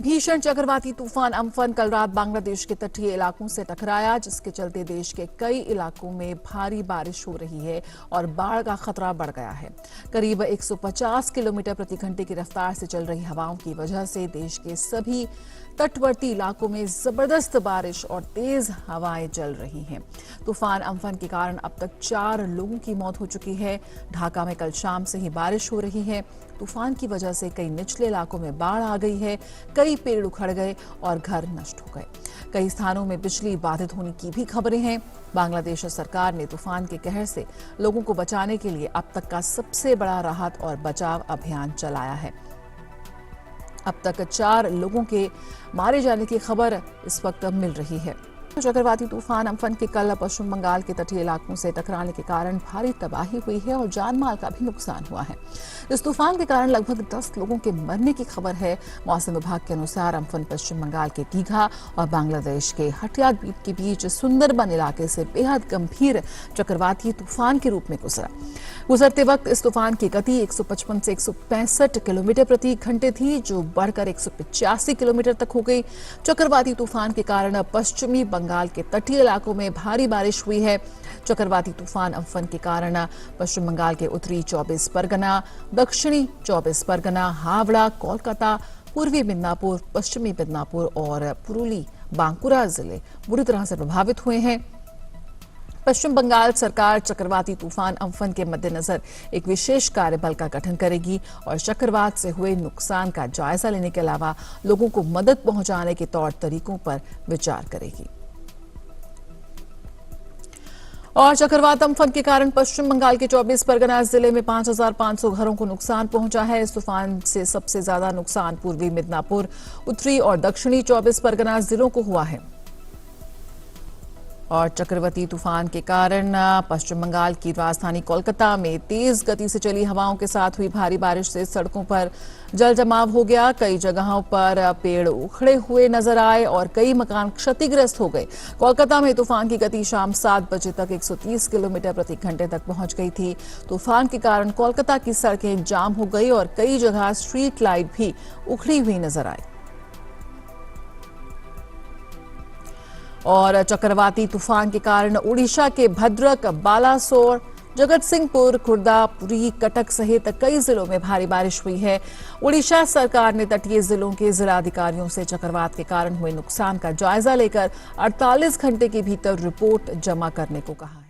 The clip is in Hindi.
भीषण चक्रवाती तूफान अम्फन कल रात बांग्लादेश के तटीय इलाकों से टकराया, जिसके चलते देश के कई इलाकों में भारी बारिश हो रही है और बाढ़ का खतरा बढ़ गया है। करीब 150 किलोमीटर प्रति घंटे की रफ्तार से चल रही हवाओं की वजह से देश के सभी तटवर्ती इलाकों में जबरदस्त बारिश और तेज हवाएं चल रही हैं। तूफान अम्फन के कारण अब तक 4 लोगों की मौत हो चुकी है। ढाका में कल शाम से ही बारिश हो रही है। तूफान की वजह से कई निचले इलाकों में बाढ़ आ गई है, कई पेड़ उखड़ गए और घर नष्ट हो गए। कई स्थानों में बिजली बाधित होने की भी खबरें हैं। बांग्लादेश सरकार ने तूफान के कहर से लोगों को बचाने के लिए अब तक का सबसे बड़ा राहत और बचाव अभियान चलाया है। अब तक 4 लोगों के मारे जाने की खबर इस वक्त मिल रही है। चक्रवाती तूफान अम्फन के कल पश्चिम बंगाल के तटीय इलाकों से टकराने के कारण भारी तबाही हुई है और जानमाल का भी नुकसान हुआ है। इस तूफान के कारण लगभग 10 लोगों के मरने की खबर है। मौसम विभाग के अनुसार अम्फन पश्चिम बंगाल के दीघा और बांग्लादेश के हटिया द्वीप के बीच सुंदरबन इलाके से बेहद गंभीर चक्रवाती तूफान के रूप में गुजरते वक्त इस तूफान की गति 155 से 165 किलोमीटर प्रति घंटे थी, जो बढ़कर 185 किलोमीटर तक हो गई। चक्रवाती तूफान के कारण पश्चिमी बंगाल के तटीय इलाकों में भारी बारिश हुई है। चक्रवाती तूफान अम्फन के कारण पश्चिम बंगाल के उत्तरी 24 परगना, दक्षिणी 24 परगना, हावड़ा, कोलकाता, पूर्वी मिदनापुर, पश्चिमी मिदनापुर और पुरुली बांकुरा जिले बुरी तरह से प्रभावित हुए हैं। पश्चिम बंगाल सरकार चक्रवाती तूफान अम्फन के मद्देनजर एक विशेष कार्यबल का गठन करेगी और चक्रवात से हुए नुकसान का जायजा लेने के अलावा लोगों को मदद पहुंचाने के तौर तरीकों पर विचार करेगी। और चक्रवात अम्फन के कारण पश्चिम बंगाल के 24 परगना जिले में 5,500 घरों को नुकसान पहुंचा है। इस तूफान से सबसे ज्यादा नुकसान पूर्वी मिदनापुर, उत्तरी और दक्षिणी 24 परगना जिलों को हुआ है। और चक्रवाती तूफान के कारण पश्चिम बंगाल की राजधानी कोलकाता में तेज गति से चली हवाओं के साथ हुई भारी बारिश से सड़कों पर जल जमाव हो गया। कई जगहों पर पेड़ उखड़े हुए नजर आए और कई मकान क्षतिग्रस्त हो गए। कोलकाता में तूफान की गति शाम 7 बजे तक 130 किलोमीटर प्रति घंटे तक पहुंच गई थी। तूफान के कारण कोलकाता की सड़कें जाम हो गई और कई जगह स्ट्रीट लाइट भी उखड़ी हुई नजर आई। और चक्रवाती तूफान के कारण उड़ीसा के भद्रक, बालासोर, जगत सिंहपुर, खुर्दा, पुरी, कटक सहित कई जिलों में भारी बारिश हुई है। उड़ीसा सरकार ने तटीय जिलों के जिलाधिकारियों से चक्रवात के कारण हुए नुकसान का जायजा लेकर 48 घंटे के भीतर रिपोर्ट जमा करने को कहा है।